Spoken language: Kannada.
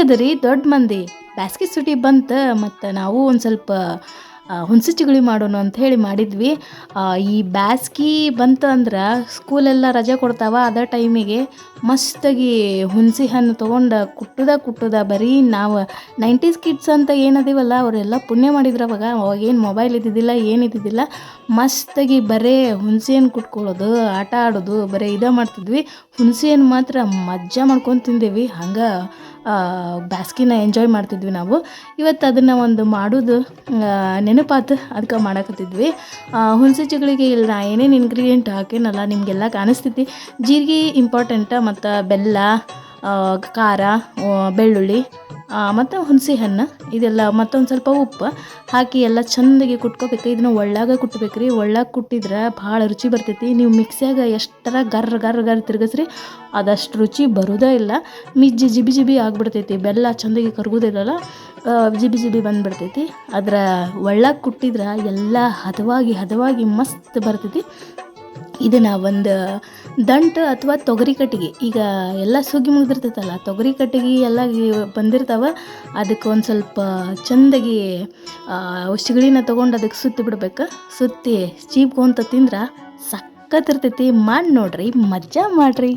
ಹೆಂಗದರಿ ದೊಡ್ಡ ಮಂದಿ ಬ್ಯಾಸ್ಗಿ ಸುಟಿ ಬಂತು ಮತ್ತು ನಾವು ಒಂದು ಸ್ವಲ್ಪ ಹುಣಸೆ ಚಿಗುಳಿ ಮಾಡೋಣ ಅಂತ ಹೇಳಿ ಮಾಡಿದ್ವಿ. ಈ ಬ್ಯಾಸ್ಗಿ ಬಂತು ಅಂದ್ರೆ ಸ್ಕೂಲೆಲ್ಲ ರಜೆ ಕೊಡ್ತಾವ. ಅದೇ ಟೈಮಿಗೆ ಮಸ್ತಾಗಿ ಹುಣಸೆ ಹಣ್ಣು ತೊಗೊಂಡು ಕುಟ್ಟುದ ಬರೀ ನಾವು 90s ಕಿಡ್ಸ್ ಅಂತ ಏನದೀವಲ್ಲ ಅವರೆಲ್ಲ ಪುಣ್ಯ ಮಾಡಿದ್ರು. ಅವಾಗೇನು ಮೊಬೈಲ್ ಇದ್ದಿದ್ದಿಲ್ಲ, ಏನಿದ್ದಿದ್ದಿಲ್ಲ. ಮಸ್ತಾಗಿ ಬರೇ ಹುಣಸೆ ಹಣ್ಣು ಕುಟ್ಕೊಳ್ಳೋದು, ಆಟ ಆಡೋದು, ಬರೀ ಇದೇ ಮಾಡ್ತಿದ್ವಿ. ಹುಣಸೆ ಹಣ್ಣು ಮಾತ್ರ ಮಜ್ಜಾ ಮಾಡ್ಕೊಂಡು ತಿಂದೇವಿ. ಹಂಗೆ ಬ್ಯಾಸ್ಗಿನ ಎಂಜಾಯ್ ಮಾಡ್ತಿದ್ವಿ ನಾವು. ಇವತ್ತು ಅದನ್ನು ಒಂದು ಮಾಡೋದು ನೆನಪಾತು, ಅದಕ್ಕೆ ಮಾಡಕತ್ತಿದ್ವಿ. ಹುಣಸೆ ಚಿಗುಳಿಗೆ ಇಲ್ಲಿ ನಾ ಏನೇನು ಇಂಗ್ರೀಡಿಯೆಂಟ್ ಹಾಕೇನಲ್ಲ ನಿಮಗೆಲ್ಲ ಕಾಣಿಸ್ತೈತಿ. ಜೀರಿಗೆ ಇಂಪಾರ್ಟೆಂಟ, ಮತ್ತು ಬೆಲ್ಲ, ಖಾರ, ಬೆಳ್ಳುಳ್ಳಿ ಮತ್ತು ಹುಣಸೆ ಹಣ್ಣು ಇದೆಲ್ಲ, ಮತ್ತೊಂದು ಸ್ವಲ್ಪ ಉಪ್ಪು ಹಾಕಿ ಎಲ್ಲ ಚೆಂದಾಗಿ ಕುಟ್ಕೋಬೇಕು. ಇದನ್ನು ಒಳ್ಳಾಗ ಕುಟ್ಬೇಕು ರೀ. ಒಳ್ಳಾಗ ಕುಟ್ಟಿದ್ರೆ ಭಾಳ ರುಚಿ ಬರ್ತೈತಿ. ನೀವು ಮಿಕ್ಸ್ಯಾಗ ಎಷ್ಟರ ಗರ್ ತಿರುಗಿಸ್ರಿ ಅದಷ್ಟು ರುಚಿ ಬರೋದೇ ಇಲ್ಲ. ಜಿಬಿ ಜಿಬಿ ಆಗಿಬಿಡ್ತೈತಿ. ಬೆಲ್ಲ ಚೆಂದಾಗಿ ಕರಗೋದಿಲ್ಲಲ್ಲ, ಜಿಬಿ ಬಂದುಬಿಡ್ತೈತಿ. ಅದರ ಒಳ್ಳಾಗ ಕುಟ್ಟಿದ್ರೆ ಎಲ್ಲ ಹದವಾಗಿ ಮಸ್ತ್ ಬರ್ತೈತಿ. ಇದನ್ನು ಒಂದು ದಂಟು ಅಥವಾ ತೊಗರಿ ಕಟ್ಟಿಗೆ, ಈಗ ಎಲ್ಲ ಸುಗ್ಗಿ ಮುಗಿದಿರ್ತೈತಲ್ಲ, ತೊಗರಿ ಕಟ್ಟಿಗೆ ಎಲ್ಲ ಬಂದಿರ್ತಾವೆ. ಅದಕ್ಕೆ ಒಂದು ಸ್ವಲ್ಪ ಚೆಂದಾಗಿ ಚಿಗುಳಿನ ತೊಗೊಂಡು ಅದಕ್ಕೆ ಸುತ್ತಿ ಬಿಡ್ಬೇಕು. ಸುತ್ತಿ ಚೀಪ್ಕೊಂತ ತಿಂದ್ರೆ ಸಖತ್ತಿರ್ತೈತಿ. ಮಾಡಿ ನೋಡ್ರಿ, ಮಜಾ ಮಾಡಿರಿ.